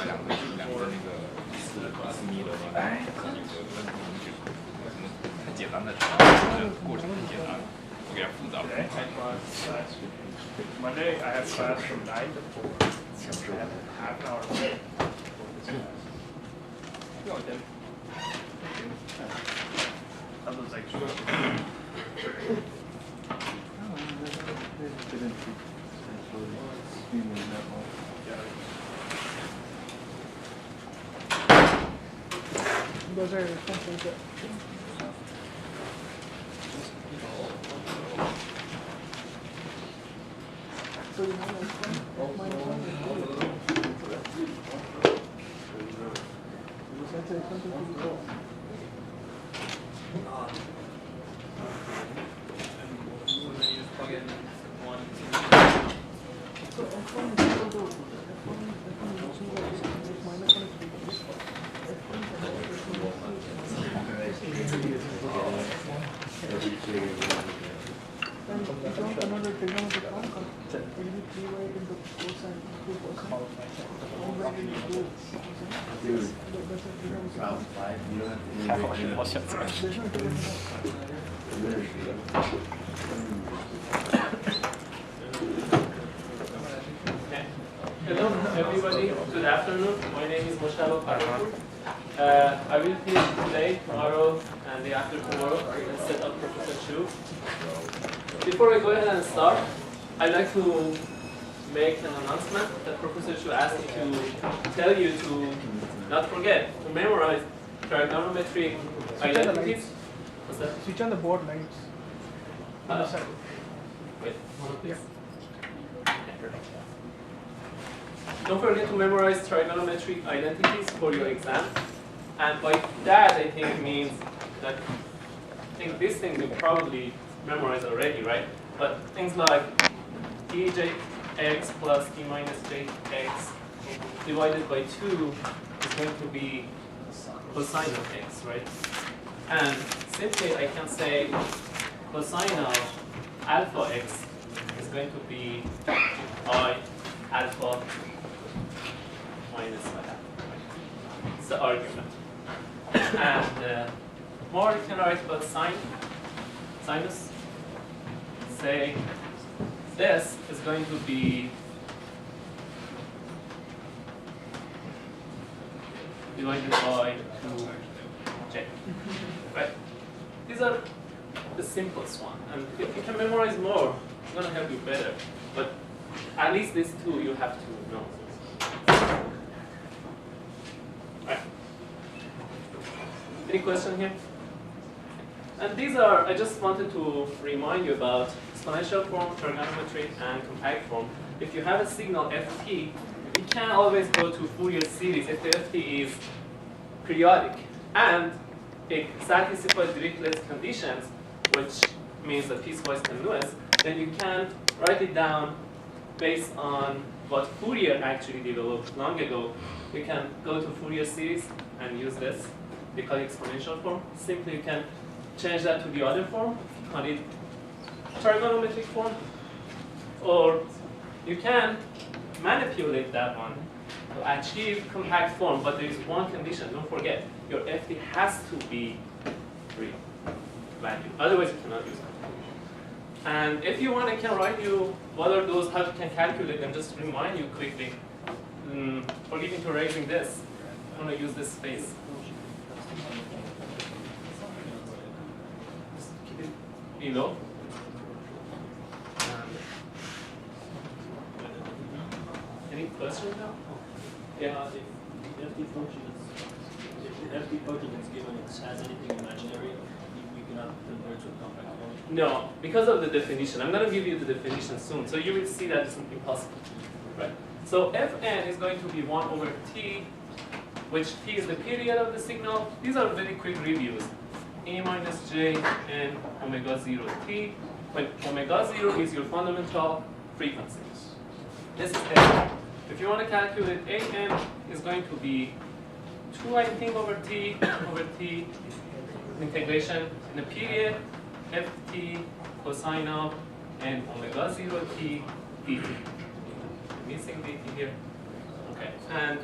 两个那个私密的那个很简单的过程很简单，不给它复杂。Monday I have class from 9 to 4. I have half an hour break. That looks like Those are responses that so you have -1 That's something to be called. So F1 is equal to F1 is -1 is then you don't another trigonometric outcome. It will be 3y into cosine 2%. How will you do it? That's a trigonometric Hello, everybody. Good afternoon. My name is Moshalo Karakur. I will teach today, tomorrow, and the after tomorrow instead of Professor Chu. Before I go ahead and start, I'd like to make an announcement that Professor Chu asked me to tell you to not forget to memorize trigonometric identities. What's that? Switch on the board lights. On the side. Wait, one of these. Yeah. Don't forget to memorize trigonometric identities for your exam. And by that, I think it means that I think this thing you probably memorize already, right? But things like djx plus d minus jx divided by 2 is going to be cosine of x, right? And simply I can say cosine of alpha x is going to be I alpha minus alpha. It's the argument. And more you can write about sinus. Say this is going to be divided by 2j. Right? These are the simplest one. And if you can memorize more, it's going to help you better. But at least these two you have to know. Right. Any question here? And these are, I just wanted to remind you about exponential form, trigonometry, and compact form. If you have a signal ft, you can always go to Fourier series if the ft is periodic. And it satisfies Dirichlet's conditions, which means the piecewise continuous, then you can write it down based on what Fourier actually developed long ago. You can go to Fourier series and use this. They call it exponential form. Simply you can change that to the other form, call it trigonometric form, or you can manipulate that one to achieve compact form, but there is one condition, don't forget, your ft has to be real value, otherwise you cannot use it. And if you want, I can write you what are those, how you can calculate them, just remind you quickly. Forgetting to raising this, I'm going to use this space. Keep it below. Any questions now? Yeah. If the function is given, it has anything imaginary, we cannot convert to a compact form. No, because of the definition. I'm going to give you the definition soon, so you will see that it's impossible, right? So Fn is going to be 1 over t, which t is the period of the signal. These are very quick reviews. A minus j and omega 0 t, when omega 0 is your fundamental frequency. This is Fn. If you want to calculate An, is going to be 2, I think, over t integration in the period ft cosine of and omega 0 t dt. missing dt here. Okay, and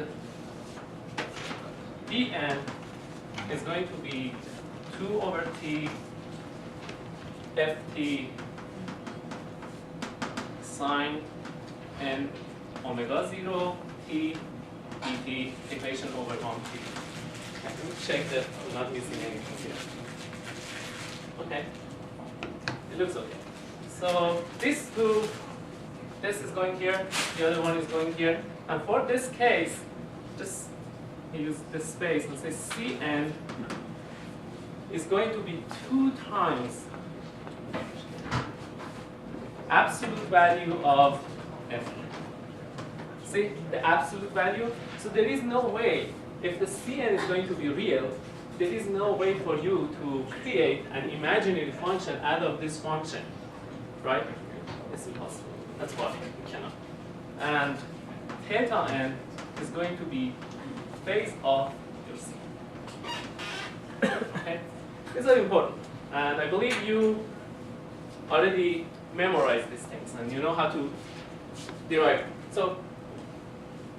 dn is going to be 2 over t ft sine n omega 0 t dt integration over 1t. Let me check that I'm not missing anything here. Okay, it looks okay. So these two, this is going here, the other one is going here. And for this case, just use this space and say Cn is going to be 2 times absolute value of f. See, the absolute value? So there is no way, if the Cn is going to be real, there is no way for you to create an imaginary function out of this function, right? It's impossible. That's why we cannot. And theta n is going to be phase of your C. Okay? These are important. And I believe you already memorized these things and you know how to derive. So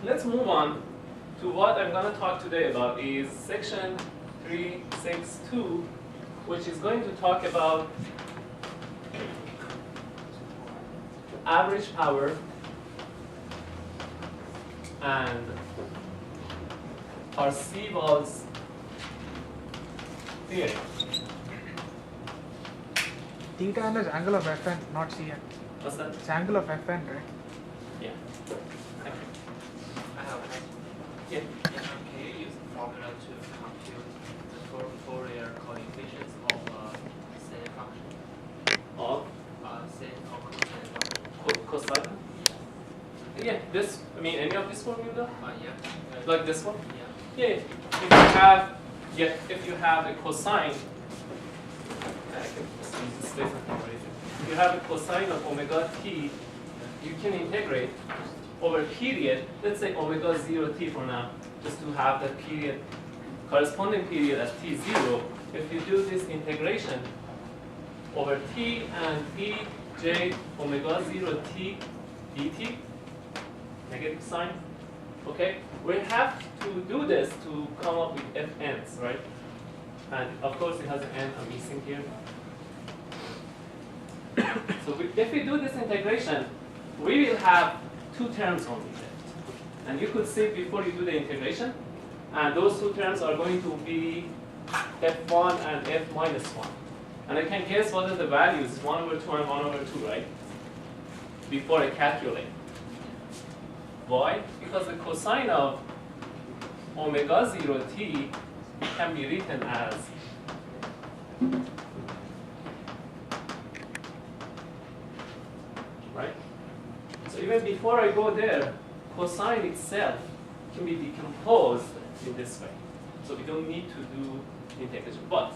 let's move on to what I'm going to talk today about is section 362, which is going to talk about average power and Parseval's theory. Theta n is angle of Fn, not Cn. What's that? It's angle of Fn, right? Yeah. Thank you. I have a question. Yeah. Can you use the formula to compute the Fourier coefficients of sine function? Of Sine or cosine function? cosine? Yeah, this, I mean, any of this formula? Yeah. Like this one? Yeah. Yeah. If you have a cosine, I can just use this space and erase it. If you have a cosine of omega t, you can integrate over a period, let's say omega 0 t for now, just to have that period, corresponding period as t0. If you do this integration over t and p j omega 0 t dt, negative sign, okay? We have to do this to come up with fn's, right? And of course it has an n I'm missing here. So if we do this integration, we will have 2 terms only left. And you could see before you do the integration, and those 2 terms are going to be f1 and f minus 1. And I can guess what are the values, 1 over 2 and 1 over 2, right? Before I calculate. Why? Because the cosine of omega 0 t can be written as right? So even before I go there, cosine itself can be decomposed in this way. So we don't need to do integration. But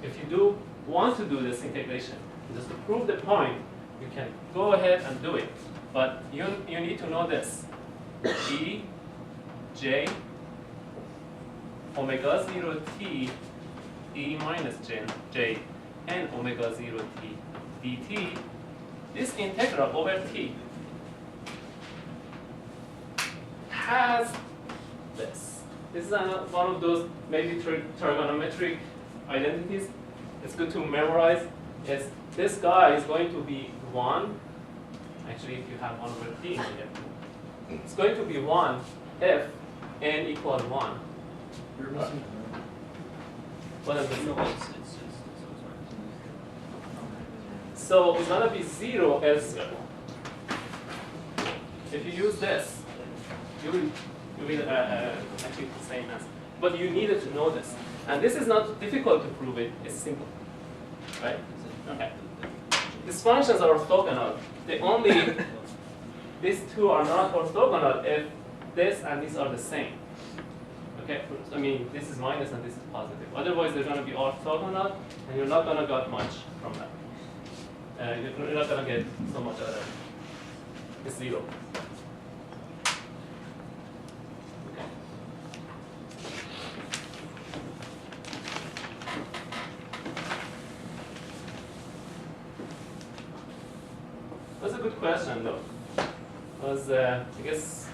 if you do want to do this integration, just to prove the point, you can go ahead and do it. But you need to know this. E, J, omega 0 t, E minus J, and omega 0 t, dt, this integral over t has this. This is one of those maybe trigonometric identities. It's good to memorize. Yes, this guy is going to be 1. Actually, if you have 1 over t in here, it's going to be 1 if n equals 1. You're missing. What is this? No, it's So it's going to be 0 elsewhere. If you use this, you will achieve the same answer. But you needed to know this. And this is not difficult to prove it. It's simple. Right? Okay. These functions are orthogonal. These two are not orthogonal if this and these are the same. Okay? I mean, this is minus and this is positive. Otherwise, they're going to be orthogonal, and you're not going to get much from that. You're not going to get so much out of it. It's 0. Okay. That's a good question, though. because I guess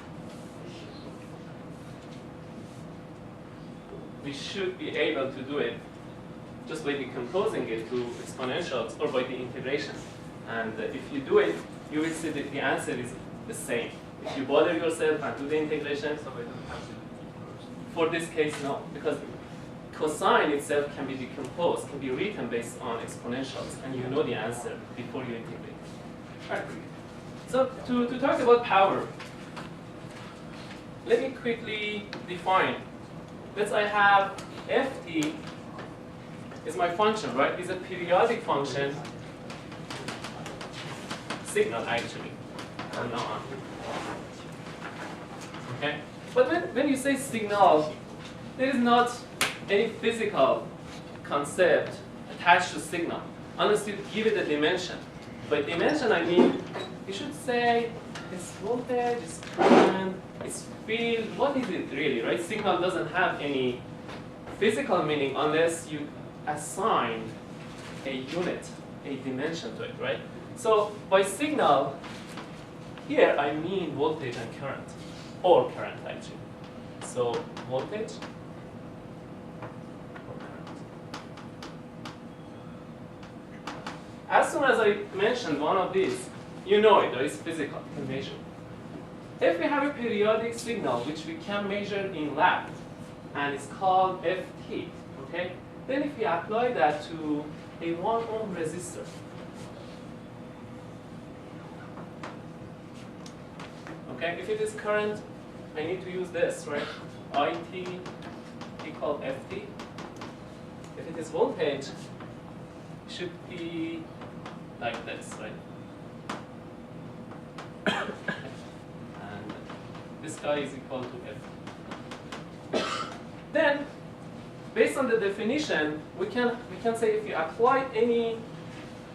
we should be able to do it just by decomposing it to exponentials or by the integration. And if you do it, you will see that the answer is the same. If you bother yourself and do the integration, So we don't have to do first. for this case, no, because cosine itself can be decomposed, can be written based on exponentials, and you know the answer before you integrate. All right. So to talk about power, let me quickly define. Let's say I have ft is my function, right? It's a periodic function, signal actually, from now on. Okay? But when you say signal, there is not any physical concept attached to signal, unless you give it a dimension. By dimension, I mean, you should say it's voltage, it's current, it's field. What is it really, right? Signal doesn't have any physical meaning unless you assign a unit, a dimension to it, right? So by signal, here I mean voltage and current, or current actually. So voltage or current. As soon as I mention one of these, you know it, it's physical, you can measure. If we have a periodic signal which we can measure in lab, and it's called Ft, okay? Then if we apply that to a 1 ohm resistor, okay, if it is current, I need to use this, right? IT equal Ft. If it is voltage, it should be like this, right? And this guy is equal to F. Then, based on the definition, we can say if you apply any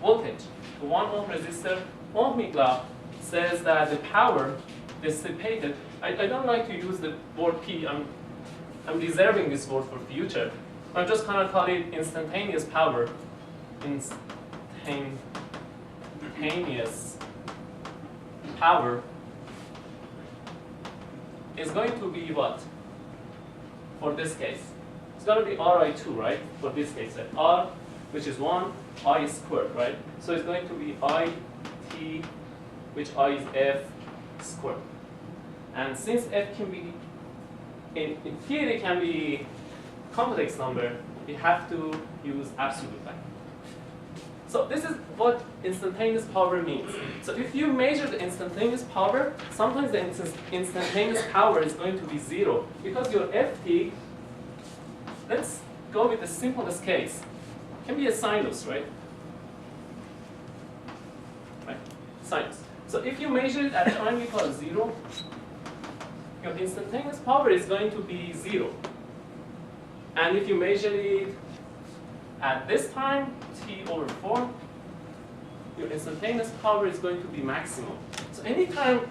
voltage to 1 ohm resistor, Ohmic law says that the power dissipated. I don't like to use the word P. I'm reserving this word for future. I'm just going to call it instantaneous power. Instantaneous power is going to be what? For this case, it's going to be Ri2, right? For this case, R, which is 1, I squared, right? So it's going to be IT, which I is F squared. And since F can be, in theory, can be complex number, we have to use absolute value. So this is what instantaneous power means. So if you measure the instantaneous power, sometimes the instantaneous power is going to be 0 because your Ft, let's go with the simplest case, can be a sinus, right? Right? Sinus. So if you measure it at time equals 0, your instantaneous power is going to be 0. And if you measure it at this time, t over 4, your instantaneous power is going to be maximum. So anytime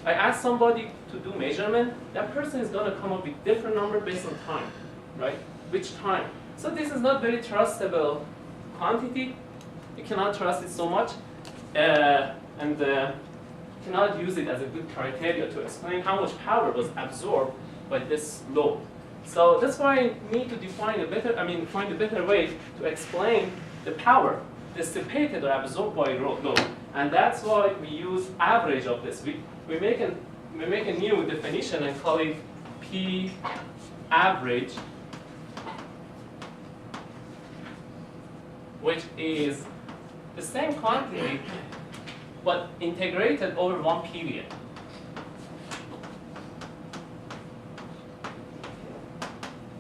I ask somebody to do measurement, that person is going to come up with different number based on time, right? Which time? So this is not very trustable quantity. You cannot trust it so much, and cannot use it as a good criteria to explain how much power was absorbed by this load. So that's why I need to define a better, find a better way to explain the power dissipated or absorbed by load. And that's why we use average of this. We make a new definition and call it P average, which is the same quantity but integrated over one period.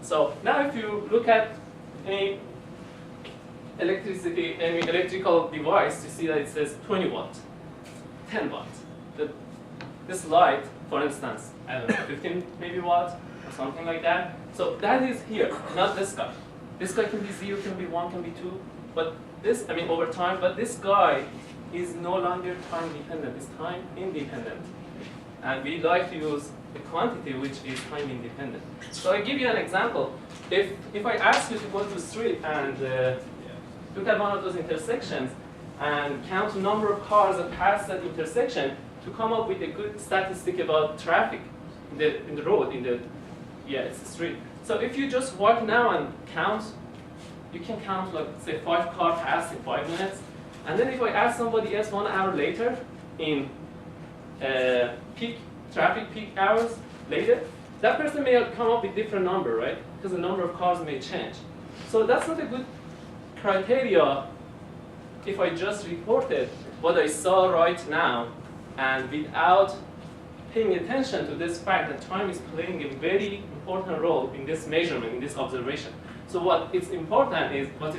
So now if you look at any electrical device, you see that it says 20 watts, 10 watts. This light, for instance, I don't know, 15 maybe watts or something like that. So that is here, not this guy. This guy can be 0, can be 1, can be 2, but this, over time, but this guy is no longer time dependent, it's time independent. And we like to use a quantity which is time independent. So I give you an example. If I ask you to go to the street and look at one of those intersections and count the number of cars that pass that intersection, to come up with a good statistic about traffic in the road, it's the street. So if you just walk now and count, you can count, like, say, 5 cars passed in 5 minutes. And then if I ask somebody else 1 hour later, in traffic peak hours later, that person may come up with different number, right? Because the number of cars may change. So that's not a good criteria if I just reported what I saw right now and without paying attention to this fact that time is playing a very important role in this measurement, in this observation. So what is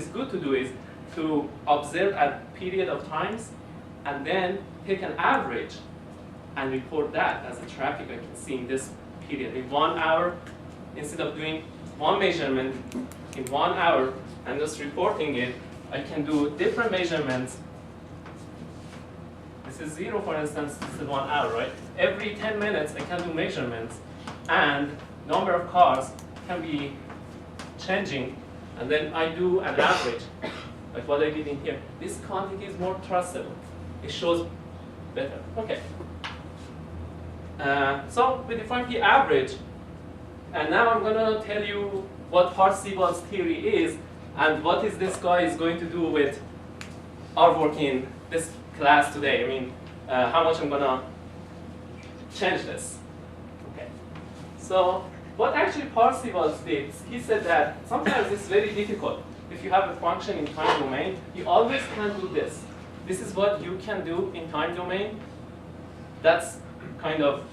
good to do is to observe at period of times and then take an average and report that as a traffic I can see in this period. In 1 hour, instead of doing one measurement in 1 hour and just reporting it, I can do different measurements. This is 0, for instance, this is 1 hour, right? Every 10 minutes I can do measurements and number of cars can be changing, and then I do an average, like what I did in here. This quantity is more trustable. It shows better. Okay. So we define the average, and now I'm going to tell you what Parseval's theory is and what is this guy is going to do with our work in this class today. I mean, how much I'm going to change this. Okay. So what actually Parseval did, he said that sometimes it's very difficult. If you have a function in time domain, you always can do this. This is what you can do in time domain. That's kind of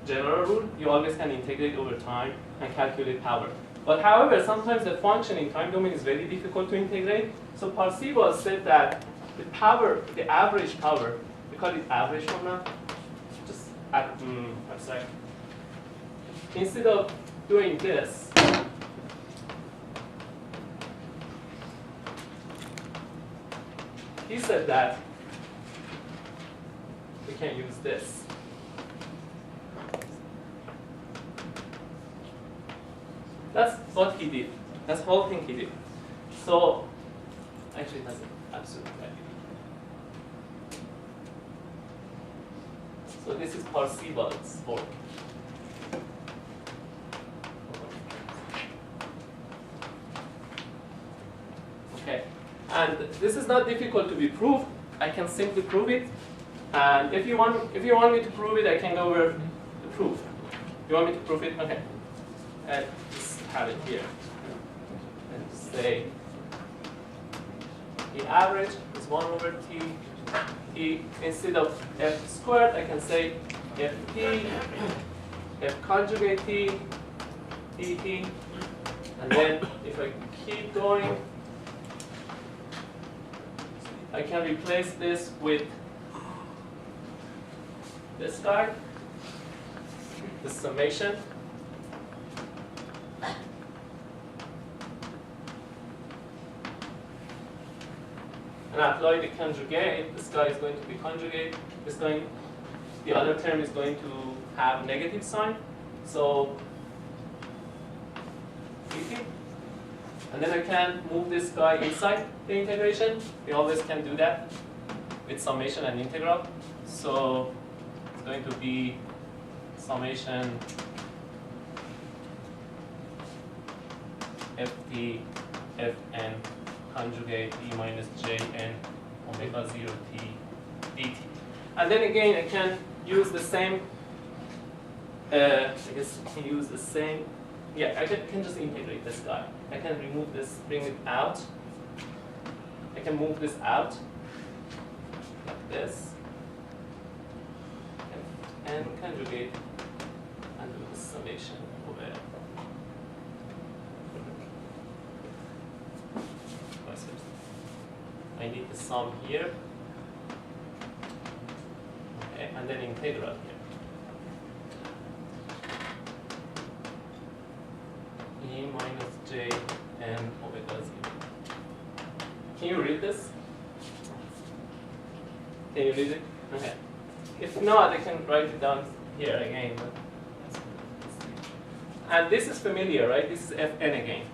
general rule. You always can integrate over time and calculate power. But however, sometimes the function in time domain is very difficult to integrate. So Parseval said that the power, the average power, we call it average for now. Just I'm sorry. Instead of doing this, he said that we can use this. That's what he did. That's the whole thing he did. So, actually, it has an absolute value. So this is Parseval's work. Okay, and this is not difficult to be proved. I can simply prove it. And if you want me to prove it, I can go over the proof. You want me to prove it? Okay. Just have it here. And say the average is 1 over t. Instead of f squared, I can say ft, f conjugate t, dt. And then if I keep going, I can replace this with this guy, the summation. And apply the conjugate. This guy is going to be conjugate. The other term is going to have negative sign. So dt. And then I can move this guy inside the integration. We always can do that with summation and integral. So it's going to be summation ft fn conjugate e minus j n omega 0 t dt. And then again, I can use the same, I guess I can use the same, yeah, I can just integrate this guy. I can remove this, bring it out. I can move this out, like this, and conjugate, and do the summation over there. I need the sum here, okay, and then integral here. E minus j n omega 0. Can you read this? Can you read it? Okay. If not, I can write it down here again. And this is familiar, right? This is fn again,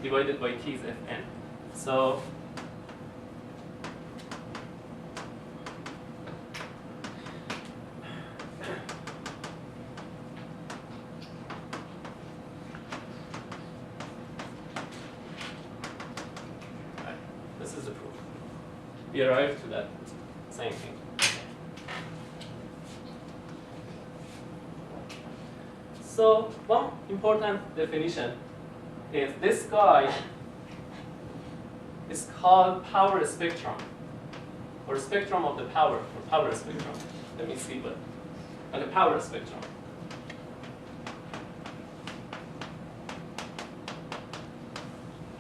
divided by t is fn. So we arrive to that same thing. So one important definition is this guy is called power spectrum, or spectrum of the power, or power spectrum. Let me see what, the power spectrum.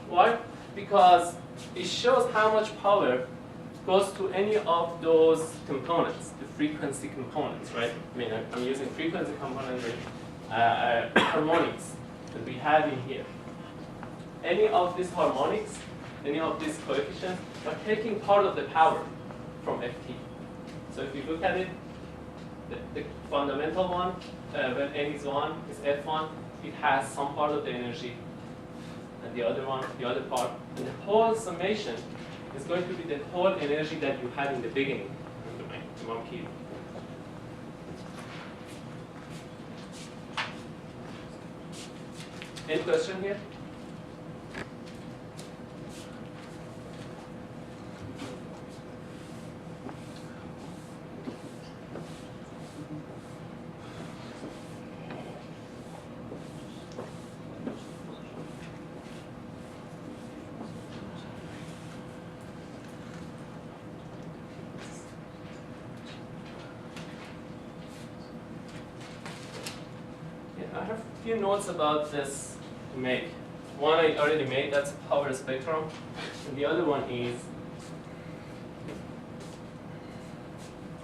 Why? Because it shows how much power goes to any of those components, the frequency components, right? I mean, I'm using frequency components, harmonics that we have in here. Any of these harmonics, any of these coefficients are taking part of the power from Ft. So if you look at it, the fundamental one, when n is 1, is F1, it has some part of the energy, and the other one, the other part, and the whole summation is going to be the whole energy that you had in the beginning, in 1 kilo. Any question here? I have a few notes about this to make. One I already made, that's power spectrum. And the other one is,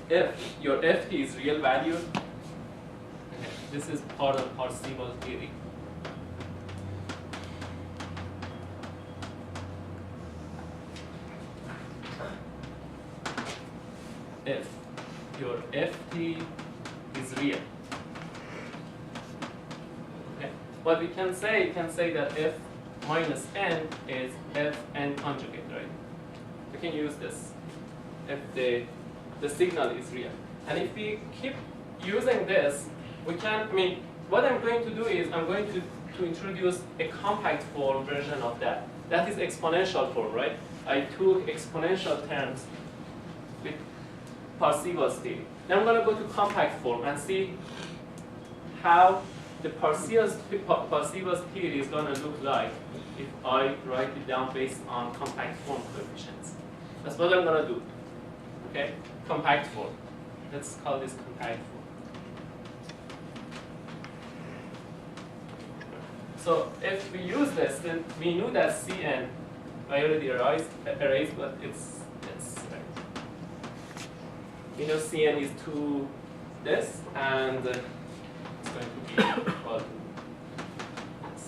if your Ft is real value, this is part of Parseval theory. If your Ft is real, what we can say that F minus n is Fn conjugate, right? We can use this if the signal is real. And if we keep using this, we can, I mean, what I'm going to do is I'm going to introduce a compact form version of that. That is exponential form, right? I took exponential terms with Parseval's theory. Then I'm going to go to compact form and see how the Parseval's theory is going to look like if I write it down based on compact form coefficients. That's what I'm going to do. Okay? Compact form. Let's call this compact form. So if we use this, then we knew that Cn, I already erased, but it's we know Cn is 2 this, and it's going to be equal to this.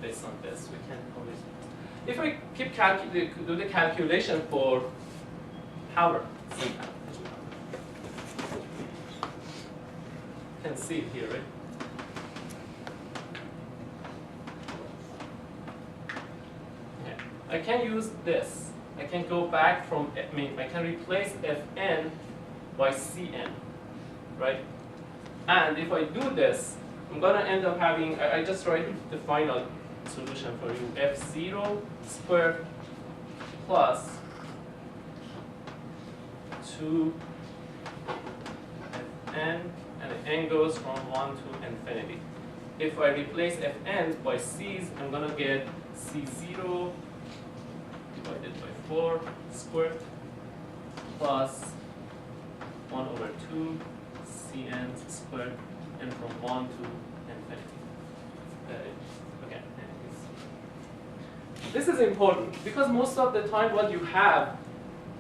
Based on this, we can always. If we keep do the calculation for power, you can see it here, right? Okay. I can use this. I can go back from, I mean, I can replace Fn by Cn, right? And if I do this, I'm going to end up having, I just write the final solution for you, F0 squared plus 2 Fn, and the n goes from 1 to infinity. If I replace Fn by C's, I'm going to get C0 divided by 4 squared plus 1 over 2 Cn squared, and from 1 to infinity. Okay. This is important because most of the time what you have,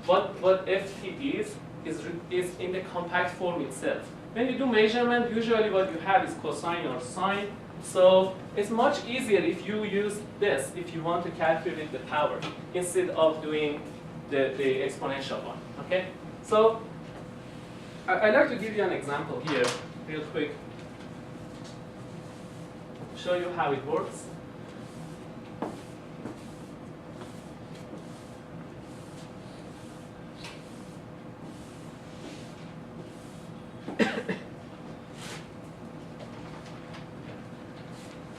what Ft is in the compact form itself. When you do measurement, usually what you have is cosine or sine. So it's much easier if you use this if you want to calculate the power instead of doing the exponential one. Okay? So I'd like to give you an example here, real quick. Show you how it works.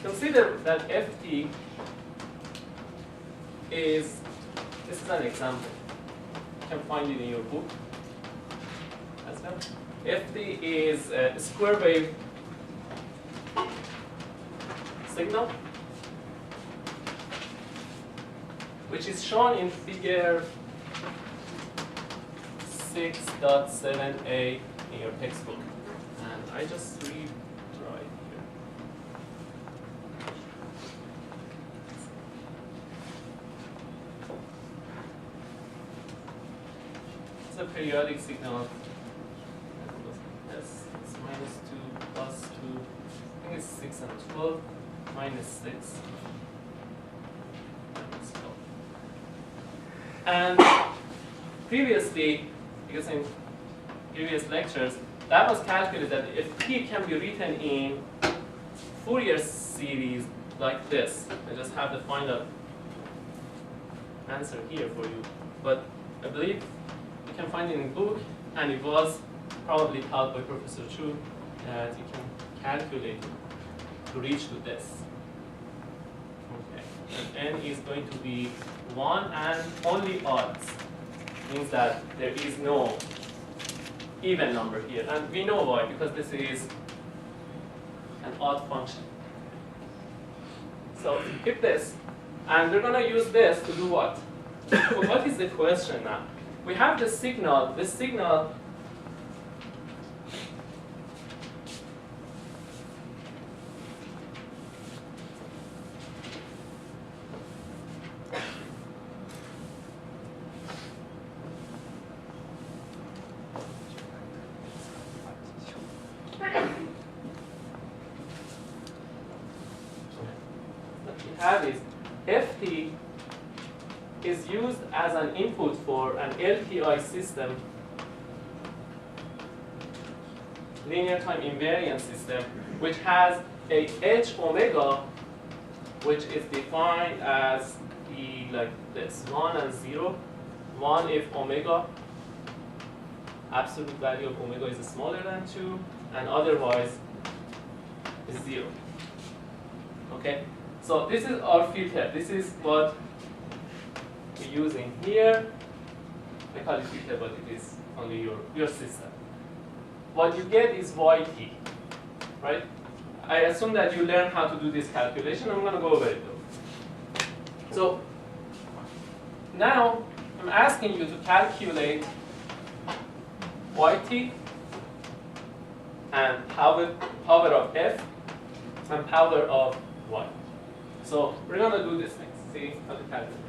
Consider that Ft is, this is an example. can find it in your book as well. Ft is a square wave signal, which is shown in figure 6.7a in your textbook. And I just read right here. It's a periodic signal. Yes, it's minus 2 plus 2. I think it's 6 and 12 minus 6. Minus 12. And previously, because in previous lectures, that was calculated that if P can be written in Fourier series like this, I just have the final answer here for you. But I believe you can find it in the book, and it was probably taught by Professor Chu that you can calculate to reach to this. Okay, and n is going to be 1 and only odds. Means that there is no even number here, and we know why, because this is an odd function. So keep this, and we're going to use this to do what? So what is the question now? We have the signal. The signal have is Ft is used as an input for an LTI system, linear time invariant system, which has a h omega, which is defined as the like this 1 and 0. 1 if omega, absolute value of omega is smaller than 2, and otherwise is 0. Okay. So this is our filter. This is what we're using here. I call it filter, but it is only your system. What you get is yt, right? I assume that you learn how to do this calculation. I'm going to go over it though. So now I'm asking you to calculate yt and power of f and power of y. So we're going to do this next. See how to calculate.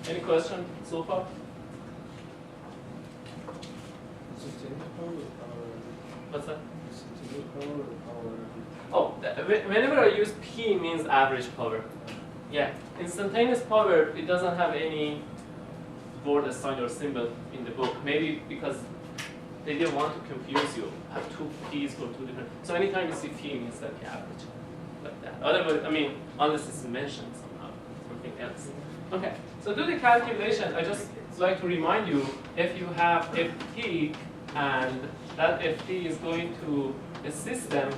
Any question so far? What's that? Oh, whenever I use P means average power. Yeah, instantaneous power, it doesn't have any word sign or symbol in the book. Maybe because they didn't want to confuse you. Have two P's for two different. So anytime you see P means that the average, like that. Otherwise, I mean, unless it's mentioned somehow, something else. Okay, so do the calculation. I just like to remind you, if you have Ft and that Ft is going to a system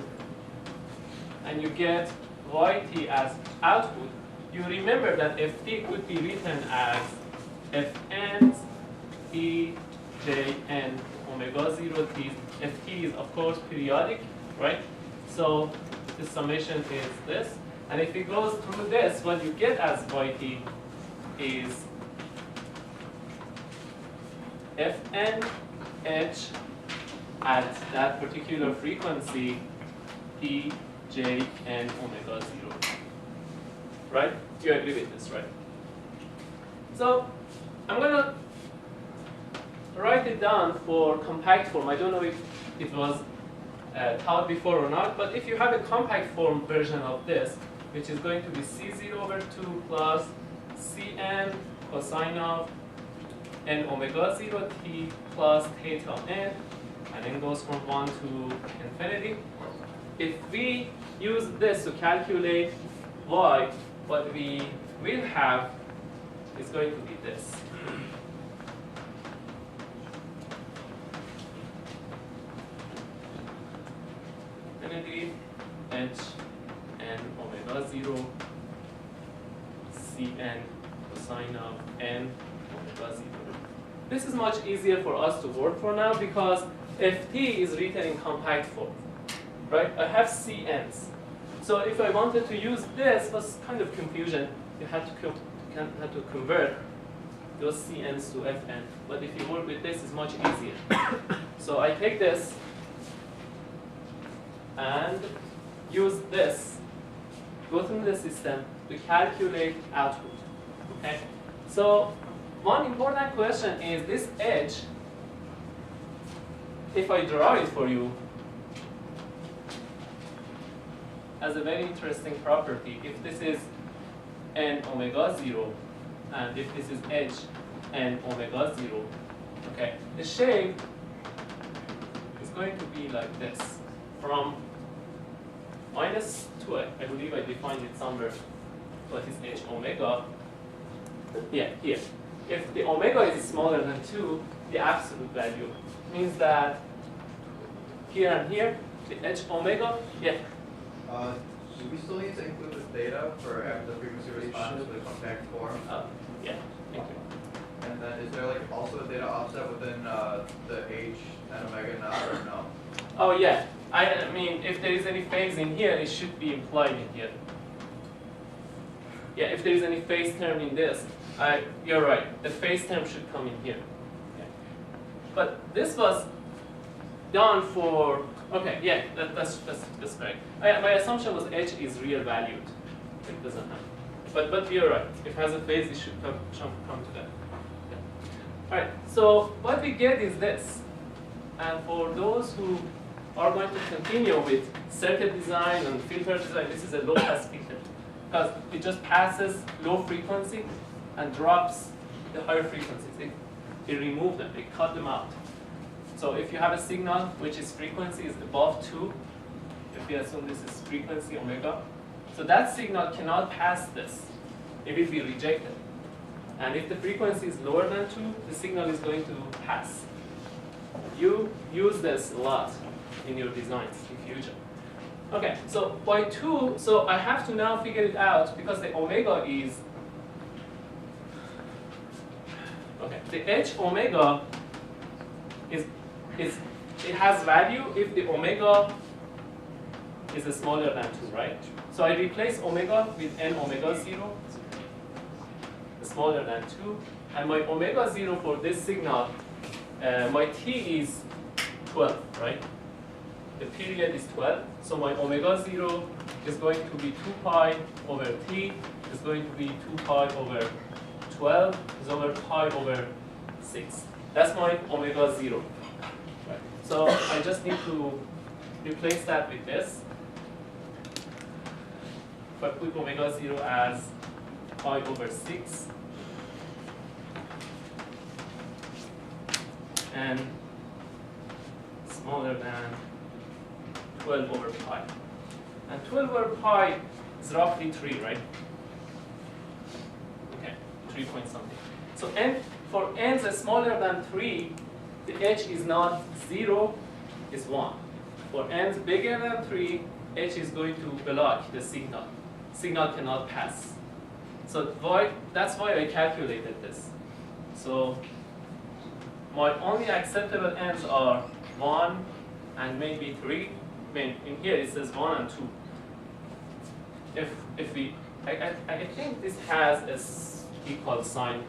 and you get Yt as output, you remember that Ft could be written as Fn T Jn omega 0 t. Ft is of course periodic, right? So the summation is this. And if it goes through this, what you get as Yt is Fn h at that particular frequency T J N omega 0. Right? You agree with this, right? So I'm gonna write it down for compact form. I don't know if it was taught before or not, but if you have a compact form version of this, which is going to be C0/2 plus Cn cosine of n omega 0 t plus theta n, and n goes from 1 to infinity. If we use this to calculate y, what we will have is going to be this. Infinity h n omega 0 cn cosine of n omega 0. This is much easier for us to work for now because ft is written in compact form, right? I have cn's. So if I wanted to use this, was kind of confusion. You had to convert those cn's to fn. But if you work with this, it's much easier. So I take this and use this, go through the system to calculate output. Okay. So one important question is this edge. If I draw it for you, has a very interesting property. If this is n omega 0, and if this is h n omega 0, okay, the shape is going to be like this. From minus 2, I believe I defined it somewhere, what is h omega? Yeah, here. If the omega is smaller than 2, the absolute value means that here and here, the h omega, yeah. Do we still need to include this data for the frequency response to the compact form? Yeah, thank you. And then is there like also a data offset within the h and omega naught or no? Oh yeah, I mean if there is any phase in here, it should be implied in here. Yeah, if there is any phase term in this, you're right, the phase term should come in here. Okay. But this was done for, okay, yeah, that's correct. My assumption was h is real valued. It doesn't have. But you're right. If it has a phase, it should come to that. Yeah. All right. So what we get is this. And for those who are going to continue with circuit design and filter design, this is a low-pass filter because it just passes low frequency and drops the higher frequencies. It removes them. It cut them out. So if you have a signal which is frequency is above 2, if we assume this is frequency omega, so that signal cannot pass this. It will be rejected. And if the frequency is lower than 2, the signal is going to pass. You use this a lot in your designs in future. Okay, so by 2, so I have to now figure it out because the omega is, okay, the h omega it has value if the omega is smaller than 2, right? So I replace omega with n omega 0, smaller than 2, and my omega 0 for this signal, my t is 12, right? The period is 12, so my omega 0 is going to be 2 pi over t, is going to be 2 pi over 12, is over pi over 6. That's my omega 0. Right. So I just need to replace that with this. If I put omega 0 as pi over 6, and smaller than 12 over pi. And 12 over pi is roughly 3, right? Okay, 3 point something. So n, for n's smaller than 3, the h is not 0, it's 1. For n's bigger than 3, h is going to block the signal. Signal cannot pass. So that's why I calculated this. So my only acceptable n's are 1 and maybe 3. I mean, in here it says 1 and 2. If we, I think this has a equal sign.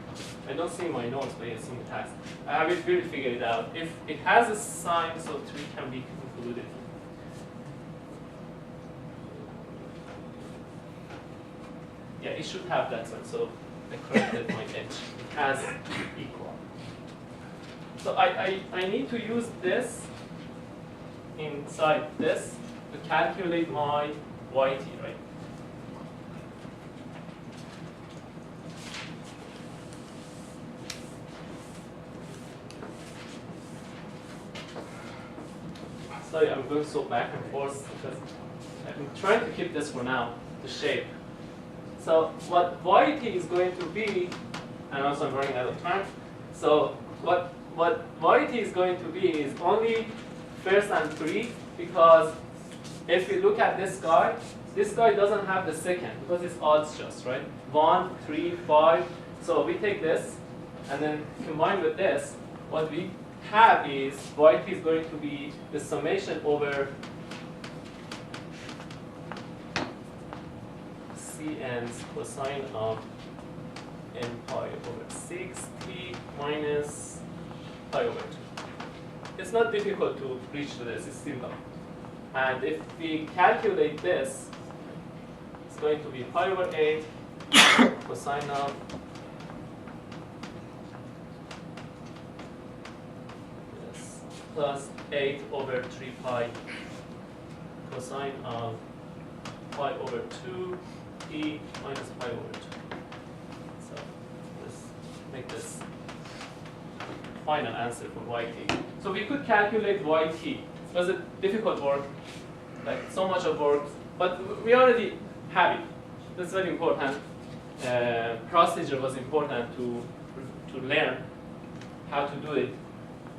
I don't see my notes, but I assume it has. I will really figure it out. If it has a sign, so 3 can be included. Yeah, it should have that sign. So I corrected my edge. It has equal. So I need to use this inside this to calculate my yt, right? Sorry, I'm going so back and forth because I'm trying to keep this for now, the shape. So what yt is going to be, and also I'm running out of time. So what yt is going to be is only first and 3, because if we look at this guy doesn't have the second because it's odds just, right? 1, 3, 5. So we take this and then combine with this. What we have is yt is going to be the summation over cn's cosine of n pi over 6t minus pi over 2. It's not difficult to reach to this, it's simple. And if we calculate this, it's going to be pi over 8 cosine of this plus 8 over 3 pi cosine of pi over 2 t minus pi over 2. So let's make this final answer for yt. So we could calculate yt. It was a difficult work, like so much of work, but we already have it. That's very important. Procedure was important to learn how to do it.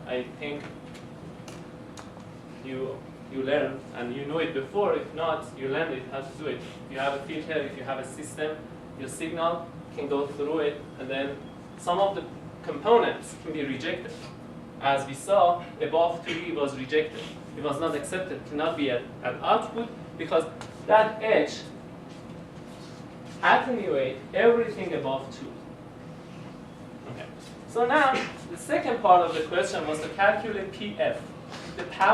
I think you learn and you know it before. If not, you learn it how to do it. If you have a filter, if you have a system, your signal can go through it, and then some of the components can be rejected. As we saw, above 3 was rejected. It was not accepted, cannot be an output, because that edge attenuate everything above 2. Okay. So now, the second part of the question was to calculate PF, the power